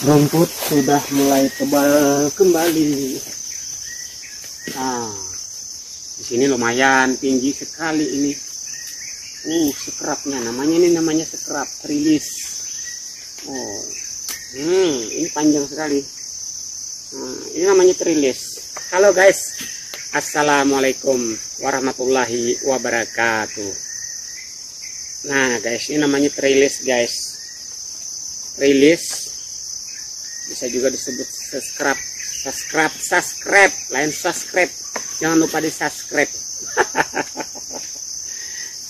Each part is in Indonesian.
Rumput sudah mulai tebal kembali. Nah, di sini lumayan tinggi sekali ini. Sekrapnya, namanya sekrap rilis. Ini panjang sekali. Ini namanya trilis. Halo guys, assalamualaikum warahmatullahi wabarakatuh. Nah guys, ini namanya trilis guys. Trilis bisa juga disebut subscribe, lain subscribe, jangan lupa di subscribe.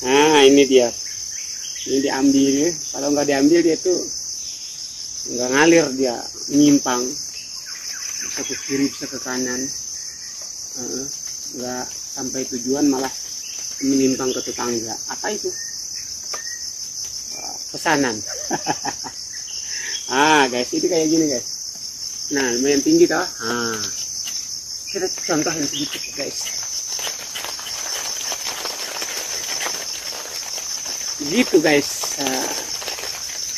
Nah ini dia, ini diambil. Kalau nggak diambil dia tuh nggak ngalir, dia menyimpang, bisa ke kiri bisa ke kanan, nggak sampai tujuan malah menyimpang ke tetangga. Apa itu? Pesanan. Guys, ini kayak gini guys. Nah lumayan tinggi toh. Kita contohin sedikit guys. Gitu guys.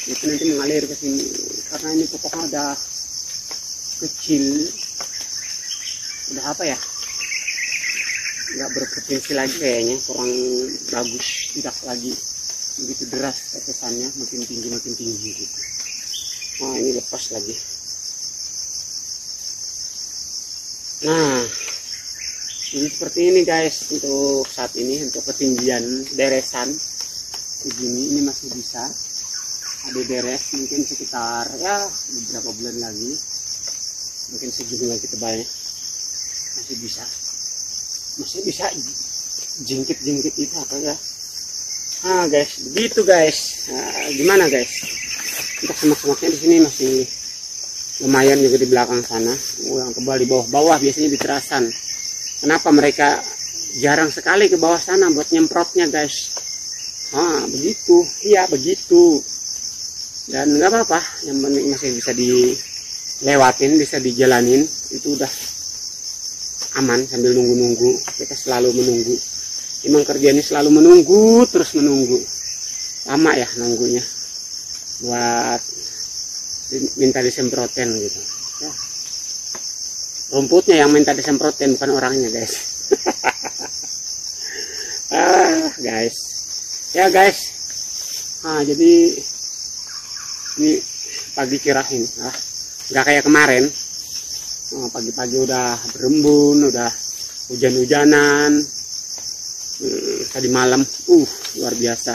Itu nanti mengalir ke sini karena ini pokoknya udah kecil, udah apa ya, nggak berpotensi lagi kayaknya, kurang bagus, tidak lagi begitu deras tetesannya, makin tinggi gitu. Nah ini lepas lagi. Nah ini seperti ini guys untuk saat ini, untuk ketinggian deresan begini. Ini masih bisa ada beres, mungkin sekitar ya beberapa bulan lagi, mungkin segini lagi tebalnya, masih bisa jingkit itu apa ya. Guys, begitu guys. Gimana guys, untuk semak-semaknya di sini masih lumayan, juga di belakang sana yang tebal, di bawah biasanya di terasan. Kenapa mereka jarang sekali ke bawah sana buat nyemprotnya guys? Begitu, iya begitu. Dan nggak apa-apa, yang penting masih bisa dilewatin, bisa dijalanin, itu udah aman sambil nunggu. Kita selalu menunggu. Emang kerjanya selalu menunggu, terus menunggu. Lama ya nunggunya buat minta disemprotin gitu ya. Rumputnya yang minta disemprotin, bukan orangnya guys. Guys ya guys. Jadi ini pagi cerah ini, nggak kayak kemarin. Pagi-pagi udah berembun, udah hujan-hujanan. Tadi malam luar biasa,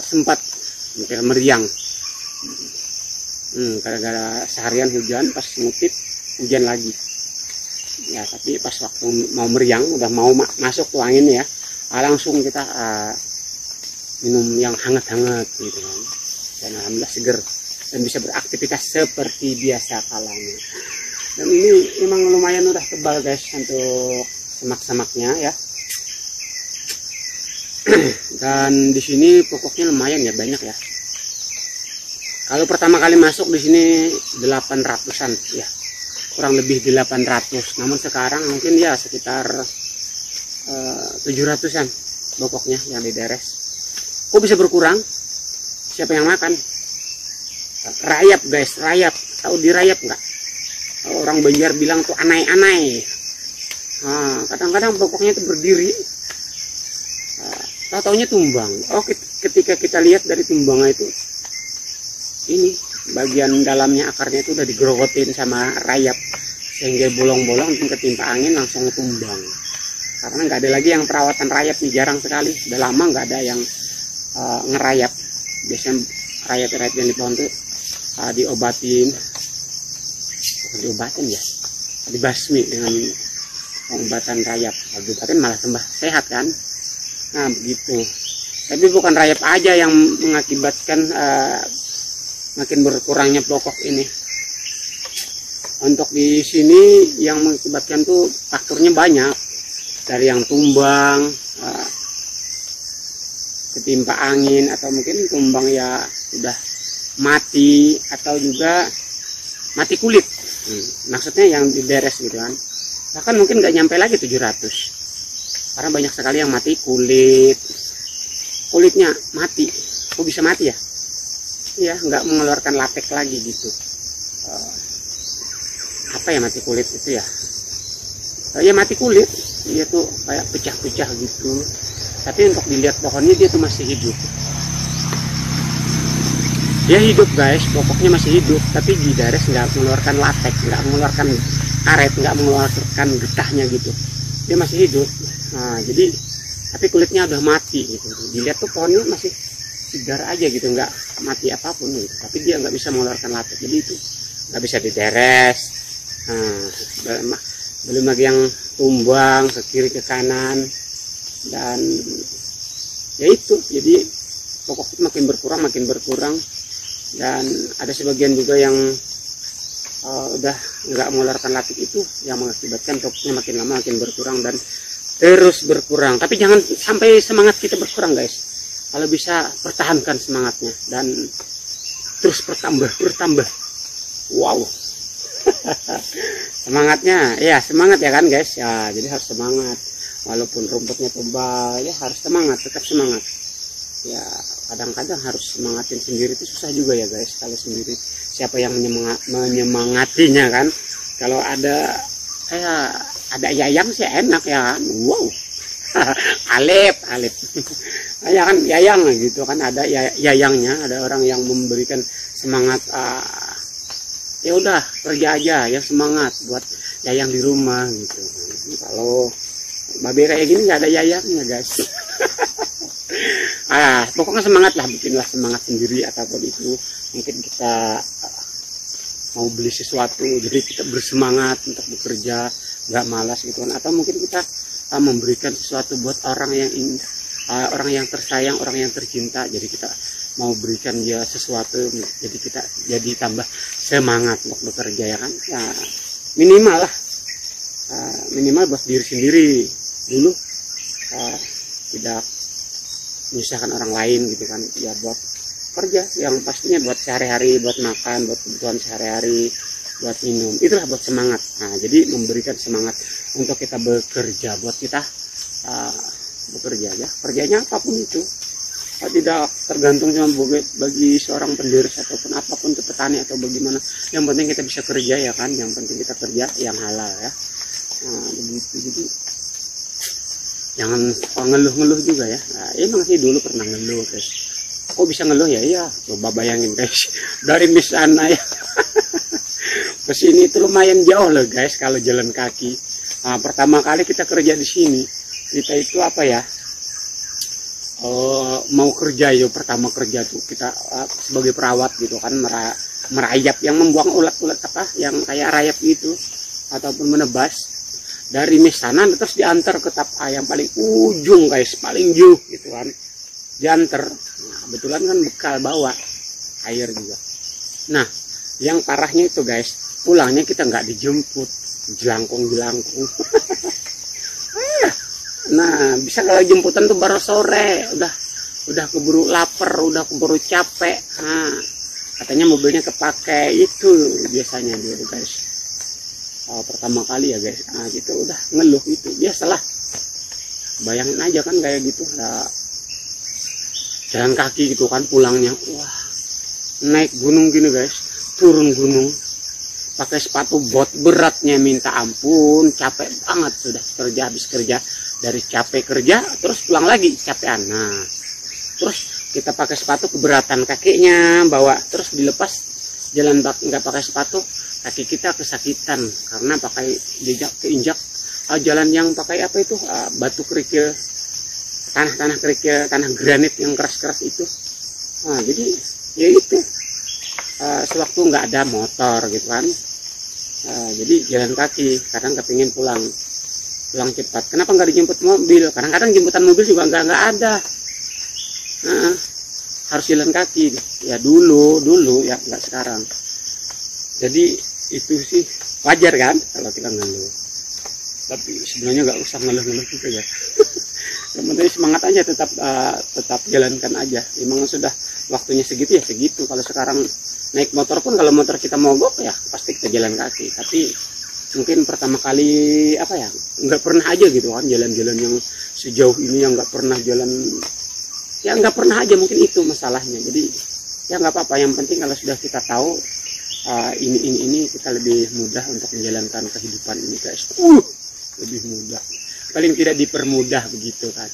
sempat meriang. Gara-gara seharian hujan, pas ngutip hujan lagi ya. Tapi pas waktu mau meriang, udah mau masuk tuh angin ya, langsung kita minum yang hangat-hangat gitu kan. Dan alhamdulillah seger dan bisa beraktivitas seperti biasa kalanya. Dan ini memang lumayan udah tebal guys untuk semak-semaknya ya. Dan di sini pokoknya lumayan ya, banyak ya. Kalau pertama kali masuk di sini 800-an ya, kurang lebih di 800. Namun sekarang mungkin ya sekitar 700-an pokoknya yang dideres. Kok bisa berkurang? Siapa yang makan? Rayap guys, rayap. Tahu dirayap nggak? Orang Banjar bilang tuh anai-anai. Kadang-kadang pokoknya itu berdiri. Tahu-taunya tumbang. Ketika kita lihat dari tumbangnya itu, ini bagian dalamnya, akarnya itu udah digerogotin sama rayap, sehingga bolong-bolong ketimpa angin langsung tumbang. Karena nggak ada lagi yang perawatan rayap nih, jarang sekali. Udah lama nggak ada yang ngerayap. Biasanya rayap-rayap yang di pohon tuh diobatin ya, dibasmi dengan pengobatan rayap. Kalau diobatin malah tambah sehat kan. Nah begitu. Tapi bukan rayap aja yang mengakibatkan makin berkurangnya pokok ini. Untuk di sini yang mengakibatkan tuh faktornya banyak. Dari yang tumbang, ketimpa angin, atau mungkin tumbang ya udah mati, atau juga mati kulit. Maksudnya yang diberes gitu kan. Bahkan mungkin nggak nyampe lagi 700. Karena banyak sekali yang mati kulitnya mati. Kok bisa mati ya? Iya, nggak mengeluarkan latex lagi gitu. apa ya, mati kulit itu ya, ya mati kulit, dia tuh kayak pecah-pecah gitu. Tapi untuk dilihat pohonnya dia tuh masih hidup. Dia hidup guys, pokoknya masih hidup. Tapi Gidares nggak mengeluarkan latex, nggak mengeluarkan karet, nggak mengeluarkan getahnya gitu. Dia masih hidup. Nah jadi, tapi kulitnya udah mati gitu. Dilihat tuh pohonnya masih segar aja gitu, nggak mati apapun gitu. Tapi dia nggak bisa mengeluarkan latex, jadi itu nggak bisa dideres. Nah, belum lagi yang tumbang ke kiri ke kanan, dan ya itu, jadi pokoknya makin berkurang. Dan ada sebagian juga yang udah nggak mengeluarkan latex, itu yang mengakibatkan pokoknya makin lama makin berkurang dan terus berkurang. Tapi jangan sampai semangat kita berkurang guys. Kalau bisa pertahankan semangatnya dan terus bertambah. Wow. Semangatnya, ya semangat ya kan guys ya. Jadi harus semangat. Walaupun rumputnya tebal, ya harus semangat, tetap semangat. Ya kadang-kadang harus semangatin sendiri itu susah juga ya guys. Kalau sendiri siapa yang menyemangatinya kan? Kalau ada Yayang sih enak ya kan. Wow. Alep. Ya kan Yayang gitu kan, ada Yayangnya, ada orang yang memberikan semangat. Ya udah kerja aja, yang semangat buat Yayang di rumah gitu. Kalau babe kayak gini nggak ada Yayangnya guys. Pokoknya semangat lah, bikinlah semangat sendiri ataupun itu. Mungkin kita mau beli sesuatu, jadi kita bersemangat untuk bekerja, nggak malas gitu kan. Atau mungkin kita memberikan sesuatu buat orang yang tersayang, orang yang tercinta. Jadi kita mau berikan dia sesuatu, jadi kita jadi tambah semangat untuk bekerja ya kan. Ya minimal lah, minimal buat diri sendiri dulu, tidak menyusahkan orang lain gitu kan. Ya buat kerja yang pastinya buat sehari-hari, buat makan, buat kebutuhan sehari-hari, buat minum, itulah buat semangat. Nah jadi memberikan semangat untuk kita bekerja, buat kita bekerja ya, kerjanya apapun itu, tidak tergantung cuma bagi seorang penderes ataupun apapun itu, petani atau bagaimana. Yang penting kita bisa kerja ya kan, yang penting kita kerja yang halal ya. Nah begitu, jadi jangan ngeluh-ngeluh juga ya. Nah, emang sih dulu pernah ngeluh guys. Kok bisa ngeluh ya? Iya, coba bayangin guys, dari Misana ya ke sini itu lumayan jauh loh guys kalau jalan kaki. Nah, pertama kali kita kerja di sini, kita itu apa ya? Mau kerja ya, pertama kerja tuh kita sebagai perawat gitu kan, merayap, yang membuang ulat-ulat apa yang kayak rayap gitu ataupun menebas. Dari Misana terus diantar ke tap yang paling ujung guys, paling jauh gitu kan, diantar. Nah, kebetulan kan bekal bawa air juga. Nah yang parahnya itu guys, pulangnya kita nggak dijemput, jelangkung. Nah bisa kalau jemputan tuh baru sore, udah keburu lapar, udah keburu capek. Nah katanya mobilnya kepake, itu biasanya dulu guys. Pertama kali ya guys, nah gitu udah ngeluh, itu biasalah. Bayangin aja kan kayak gitu, jalan kaki gitu kan pulangnya, wah naik gunung gini guys, turun gunung pakai sepatu bot beratnya minta ampun, capek banget sudah kerja, habis kerja dari capek kerja terus pulang lagi capean. Nah terus kita pakai sepatu keberatan kakinya bawa, terus dilepas jalan nggak pakai sepatu, kaki kita kesakitan karena pakai keinjak jalan yang pakai apa itu, batu kerikil, tanah kerikil, tanah granit yang keras-keras itu. Nah jadi ya itu, sewaktu nggak ada motor gitu kan, jadi jalan kaki, kadang kepingin pulang cepat. Kenapa nggak dijemput mobil? Kadang-kadang jemputan mobil juga nggak ada. Harus jalan kaki ya dulu ya, nggak sekarang. Jadi itu sih wajar kan kalau kita ngeluh, tapi sebenarnya nggak usah ngeluh juga ya. Yang penting semangat aja, tetap jalankan aja. Emang sudah waktunya segitu ya segitu. Kalau sekarang naik motor pun, kalau motor kita mogok ya pasti kita jalan kaki. Tapi mungkin pertama kali apa ya, nggak pernah aja gitu kan jalan-jalan yang sejauh ini, yang nggak pernah jalan, ya nggak pernah aja, mungkin itu masalahnya. Jadi ya nggak apa-apa, yang penting kalau sudah kita tahu ini kita lebih mudah untuk menjalankan kehidupan ini guys. Lebih mudah, paling tidak dipermudah begitu kan.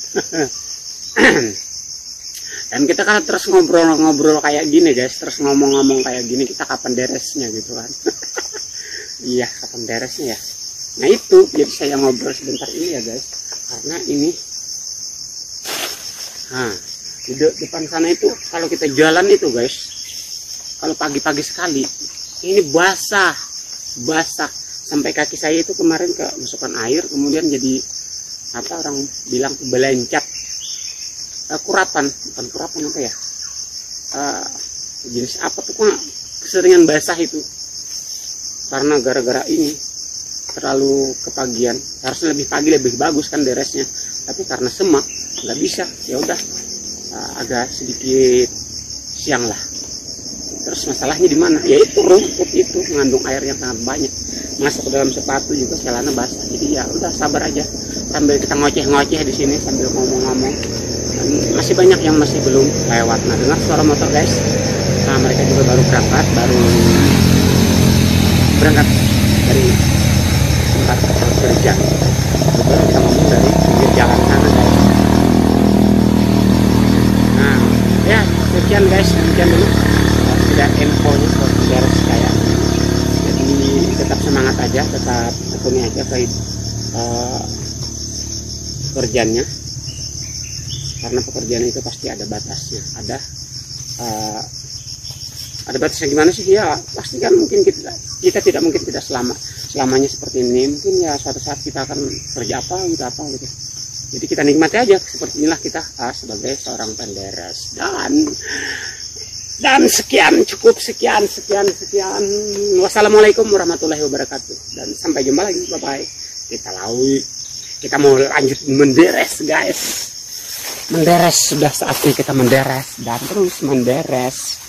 Dan kita kan terus ngobrol-ngobrol kayak gini guys, terus ngomong-ngomong kayak gini, kita kapan beresnya gitu kan. Iya, kapan beresnya ya. Nah itu, jadi saya ngobrol sebentar ini ya guys, karena ini di depan sana itu kalau kita jalan itu guys, kalau pagi-pagi sekali ini basah sampai kaki saya itu kemarin kemasukan air, kemudian jadi apa orang bilang belencat, kurapan, bukan kurapan apa ya, jenis apa tuh, keseringan basah itu karena gara-gara ini terlalu kepagian. Harusnya lebih pagi lebih bagus kan beresnya, tapi karena semak nggak bisa, ya udah agak sedikit siang lah. Terus masalahnya di mana? Yaitu rumput itu mengandung air yang sangat banyak, masuk ke dalam sepatu juga, celana basah. Jadi ya udah sabar aja sambil kita ngoceh-ngoceh di sini sambil ngomong-ngomong. Masih banyak yang masih belum lewat. Nah, dengar suara motor guys. Nah, mereka juga baru berangkat dari tempat kerja. Betul, kita ngomong dari pinggir jalan sana guys. Nah, ya sekian guys, sekian dulu. Sudah infonya buat beres kayak. Jadi tetap semangat aja, tetap tekuni aja baik pekerjaannya, karena pekerjaan itu pasti ada batasnya. Ada batasnya gimana sih ya, pasti kan mungkin kita tidak mungkin tidak selamanya seperti ini. Mungkin ya suatu saat kita akan kerja apa gitu. Jadi kita nikmati aja, seperti inilah kita sebagai seorang penderes. Dan sekian, cukup sekian. Wassalamualaikum warahmatullahi wabarakatuh. Dan sampai jumpa lagi, bye-bye. Kita mau lanjut menderes guys. Menderes, sudah saatnya kita menderes dan terus menderes.